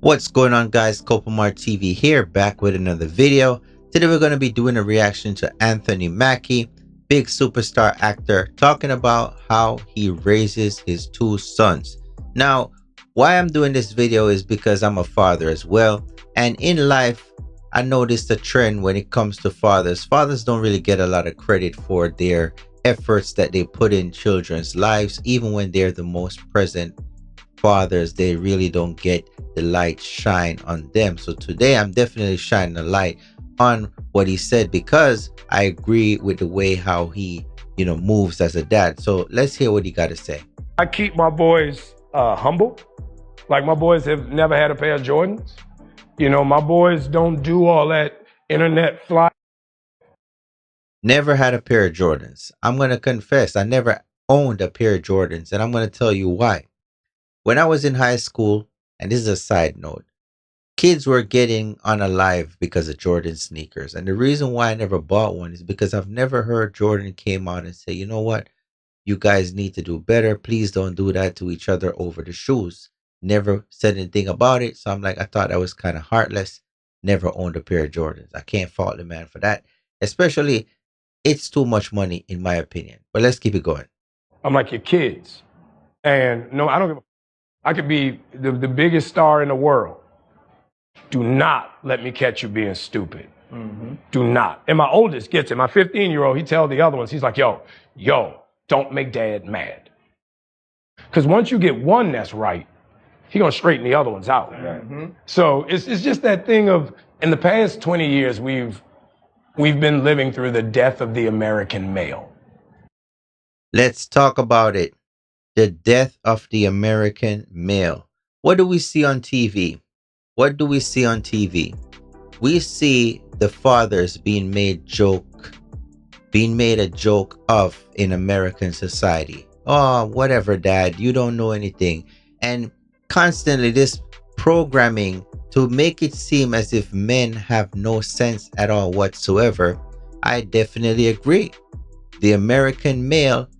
What's going on, guys? Copamar TV here, back with another video. Today we're going to be doing a reaction to Anthony Mackie, big superstar actor, talking about how he raises his two sons. Now, why I'm doing this video is because I'm a father as well, and in life I noticed a trend when it comes to fathers. Fathers don't really get a lot of credit for their efforts that they put in children's lives, even when they're the most present fathers. They really don't get the light shine on them. So today I'm definitely shining a light on what he said, because I agree with the way how he moves as a dad. So let's hear what he got to say. I keep my boys humble. Like, my boys have never had a pair of Jordans. My boys don't do all that internet fly. Never had a pair of Jordans. I'm going to confess, I never owned a pair of Jordans, and I'm going to tell you why. When I was in high school, and this is a side note, kids were getting unalive because of Jordan sneakers. And the reason why I never bought one is because I've never heard Jordan came out and say, you know what, you guys need to do better. Please don't do that to each other over the shoes. Never said anything about it. So I'm like, I thought that was kind of heartless. Never owned a pair of Jordans. I can't fault the man for that. Especially, it's too much money, in my opinion. But let's keep it going. I'm like your kids. And no, I don't give a. I could be the biggest star in the world. Do not let me catch you being stupid. Mm-hmm. Do not. And my oldest gets it. My 15-year-old, he tells the other ones, he's like, yo, don't make dad mad. Because once you get one that's right, he's going to straighten the other ones out. Mm-hmm. So it's just that thing of, in the past 20 years, we've been living through the death of the American male. Let's talk about it. The death of the American male. What do we see on TV? What do we see on TV? We see the fathers being made a joke of in American society. Oh, whatever, dad, you don't know anything. And constantly this programming to make it seem as if men have no sense at all whatsoever. I definitely agree. The American male,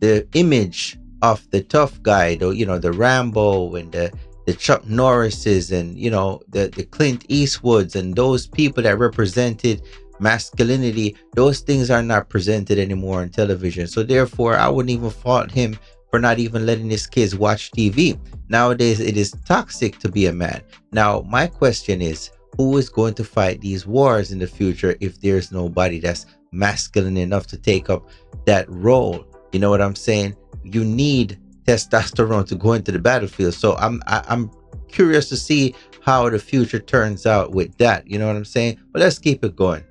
the image of the tough guy, the Rambo and the Chuck Norrises and the Clint Eastwoods and those people that represented masculinity, those things are not presented anymore on television. So therefore, I wouldn't even fault him for not even letting his kids watch TV. Nowadays, it is toxic to be a man. Now, my question is, who is going to fight these wars in the future if there's nobody that's masculine enough to take up that role? You know what I'm saying? You need testosterone to go into the battlefield. So I'm curious to see how the future turns out with that. You know what I'm saying? But let's keep it going.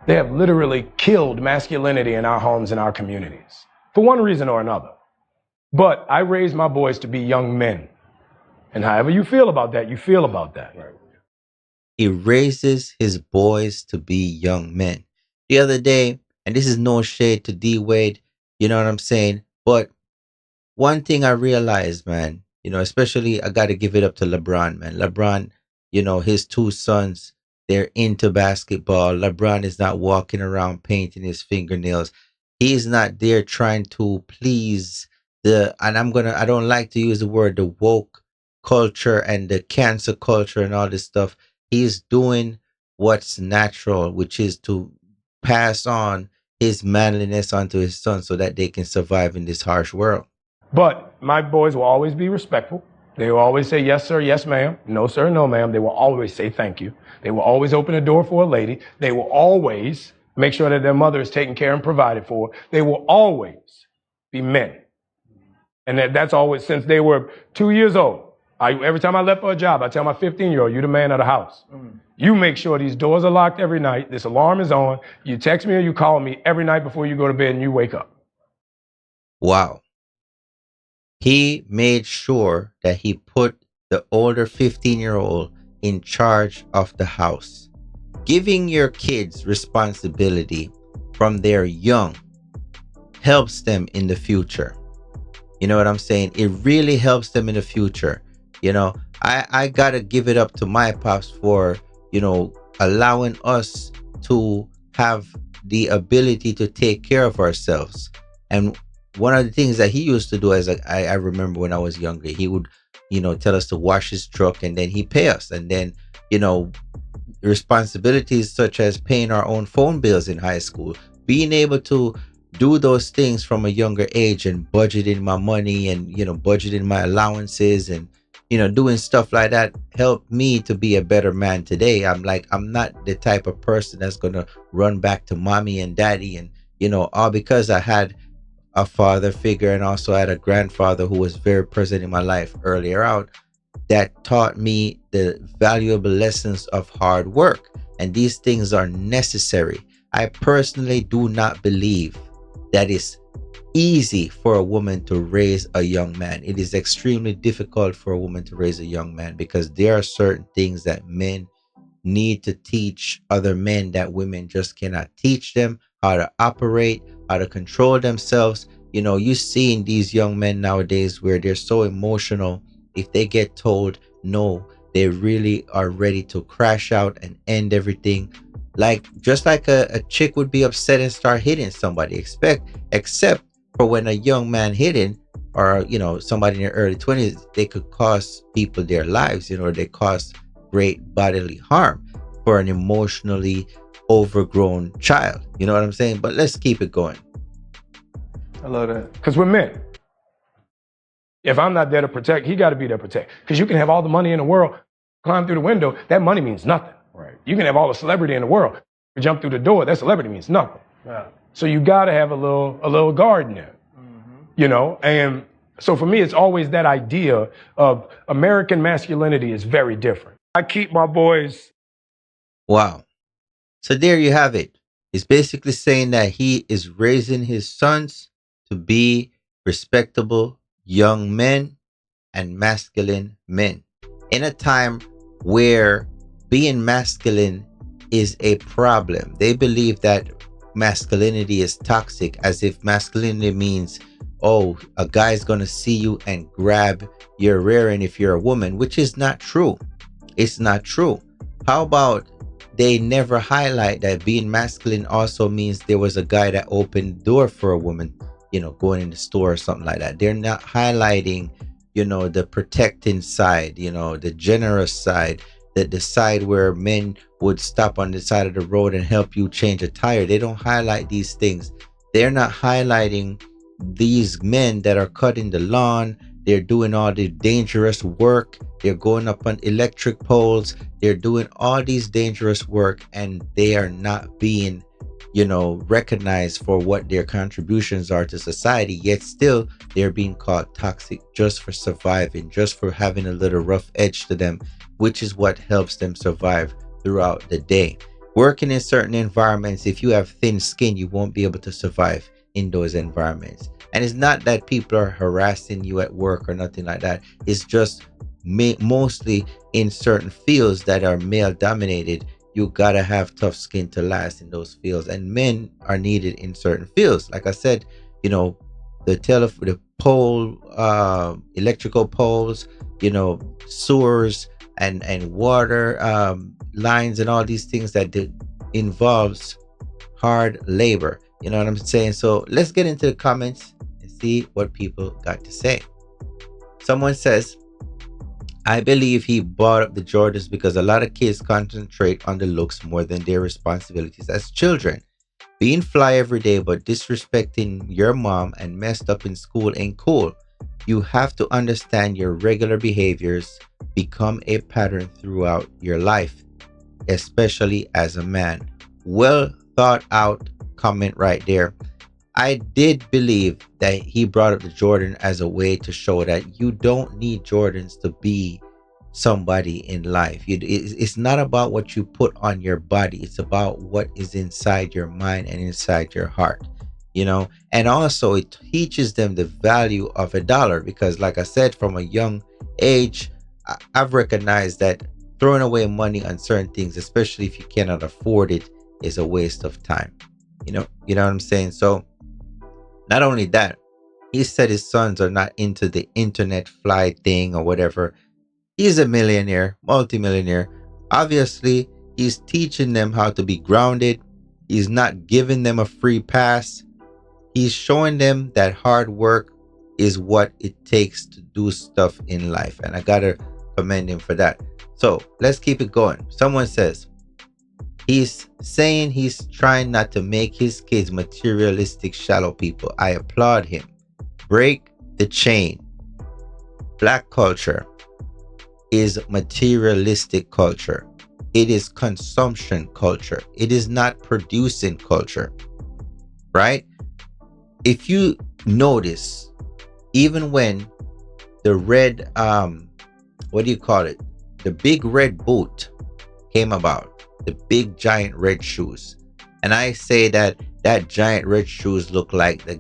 They have literally killed masculinity in our homes and our communities for one reason or another. But I raised my boys to be young men. And however you feel about that, you feel about that. Right. He raises his boys to be young men. The other day, and this is no shade to D Wade, you know what I'm saying? But one thing I realized, man, especially I got to give it up to LeBron, man. LeBron, his two sons, they're into basketball. LeBron is not walking around painting his fingernails. He's not there trying to please and I don't like to use the word, the woke culture and the cancer culture and all this stuff. He's doing what's natural, which is to pass on his manliness onto his sons so that they can survive in this harsh world. But my boys will always be respectful. They will always say, yes, sir, yes, ma'am. No, sir, no, ma'am. They will always say thank you. They will always open the door for a lady. They will always make sure that their mother is taken care and provided for. They will always be men. And that's always since they were 2 years old. Every time I left for a job, I tell my 15-year-old, you're the man of the house. You make sure these doors are locked every night. This alarm is on. You text me or you call me every night before you go to bed and you wake up. Wow. He made sure that he put the older 15-year-old in charge of the house. Giving your kids responsibility from their young helps them in the future. You know what I'm saying? It really helps them in the future. I gotta give it up to my pops for, allowing us to have the ability to take care of ourselves. And one of the things that he used to do, as I remember when I was younger, he would tell us to wash his truck, and then he pay us. And then, you know, responsibilities such as paying our own phone bills in high school, being able to do those things from a younger age, and budgeting my money, and budgeting my allowances, and doing stuff like that helped me to be a better man today. I'm not the type of person that's going to run back to mommy and daddy, and all because I had a father figure, and also had a grandfather who was very present in my life earlier out, that taught me the valuable lessons of hard work. And these things are necessary. I personally do not believe that it's easy for a woman to raise a young man. It is extremely difficult for a woman to raise a young man, because there are certain things that men need to teach other men that women just cannot teach them: how to operate, how to control themselves. You seeing these young men nowadays where they're so emotional. If they get told no, they really are ready to crash out and end everything. Like, just like a chick would be upset and start hitting somebody. Except for when a young man hitting, or somebody in their early 20s, they could cost people their lives, or they cause great bodily harm for an emotionally overgrown child. You know what I'm saying? But let's keep it going. I love that. Because we're men. If I'm not there to protect, he got to be there to protect. Because you can have all the money in the world, climb through the window, that money means nothing. Right. You can have all the celebrity in the world, jump through the door, that celebrity means nothing. Yeah. So you got to have a little guard in there. Mm-hmm. And so for me, it's always that idea of American masculinity is very different. I keep my boys. Wow. So there you have it. He's basically saying that he is raising his sons to be respectable young men and masculine men in a time where being masculine is a problem. They believe that masculinity is toxic, as if masculinity means, oh, a guy's gonna see you and grab your rear end if you're a woman, which is not true. It's not true. How about they never highlight that being masculine also means there was a guy that opened the door for a woman, going in the store or something like that. They're not highlighting, the protecting side, the generous side, the side where men would stop on the side of the road and help you change a tire. They don't highlight these things. They're not highlighting these men that are cutting the lawn. They're doing all the dangerous work. They're going up on electric poles. They're doing all these dangerous work, and they are not being, recognized for what their contributions are to society. Yet still, they're being called toxic just for surviving, just for having a little rough edge to them, which is what helps them survive throughout the day. Working in certain environments, if you have thin skin, you won't be able to survive in those environments. And it's not that people are harassing you at work or nothing like that. It's just mostly in certain fields that are male dominated. You gotta have tough skin to last in those fields, and men are needed in certain fields. Like I said, the pole, electrical poles, sewers and water lines, and all these things that involves hard labor. You know what I'm saying? So let's get into the comments and see what people got to say. Someone says, I believe he bought up the Jordans because a lot of kids concentrate on the looks more than their responsibilities as children. Being fly every day but disrespecting your mom and messed up in school ain't cool. You have to understand your regular behaviors become a pattern throughout your life, especially as a man. Well thought out comment right there. I did believe that he brought up the Jordan as a way to show that you don't need Jordans to be somebody in life. It's not about what you put on your body. It's about what is inside your mind and inside your heart. And also it teaches them the value of a dollar, because like I said, from a young age, I've recognized that throwing away money on certain things, especially if you cannot afford it, is a waste of time. You know what I'm saying? So not only that, he said his sons are not into the internet fly thing or whatever. He's a millionaire, multimillionaire. Obviously, he's teaching them how to be grounded. He's not giving them a free pass. He's showing them that hard work is what it takes to do stuff in life. And I gotta commend him for that. So let's keep it going. Someone says, he's saying he's trying not to make his kids materialistic, shallow people. I applaud him. Break the chain. Black culture is materialistic culture. It is consumption culture. It is not producing culture, right? If you notice, even when the red, what do you call it? The big red boot came about, the big giant red shoes. And I say that that giant red shoes look like the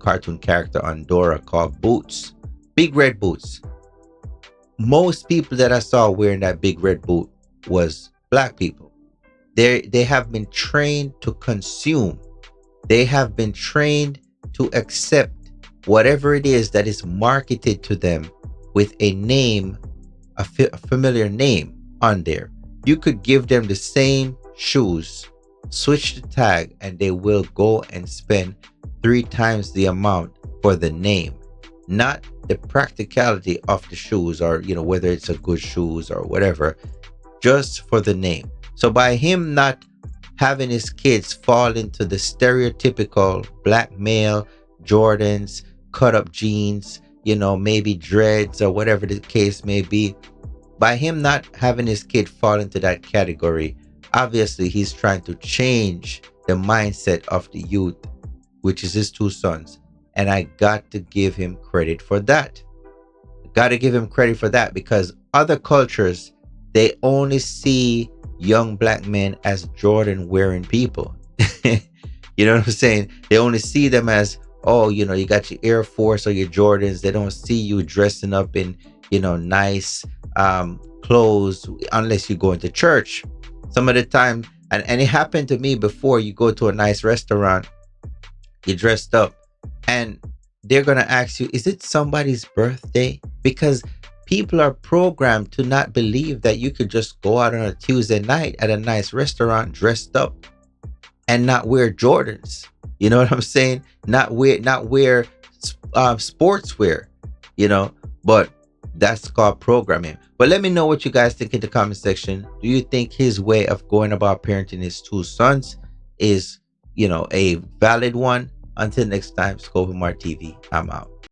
cartoon character on Dora called Boots. Big red boots. Most people that I saw wearing that big red boot was black people. They have been trained to consume. They have been trained to accept whatever it is that is marketed to them with a name, a familiar name on there. You could give them the same shoes, switch the tag, and they will go and spend 3 times the amount for the name, not the practicality of the shoes, or whether it's a good shoes or whatever, just for the name. So by him not having his kids fall into the stereotypical black male Jordans, cut up jeans, maybe dreads or whatever the case may be, by him not having his kid fall into that category, obviously he's trying to change the mindset of the youth, which is his 2 sons. And I got to give him credit for that. Got to give him credit for that, because other cultures, they only see young black men as Jordan wearing people. You know what I'm saying? They only see them as, oh, you got your Air Force or your Jordans. They don't see you dressing up in, nice clothes, unless you go into church. Some of the time, and it happened to me before, you go to a nice restaurant, you dressed up, and they're going to ask you, is it somebody's birthday? Because people are programmed to not believe that you could just go out on a Tuesday night at a nice restaurant dressed up and not wear Jordans. You know what I'm saying? Not wear sportswear, but that's called programming. But let me know what you guys think in the comment section. Do you think his way of going about parenting his 2 sons is, a valid one? Until next time, Scope Mart TV, I'm out.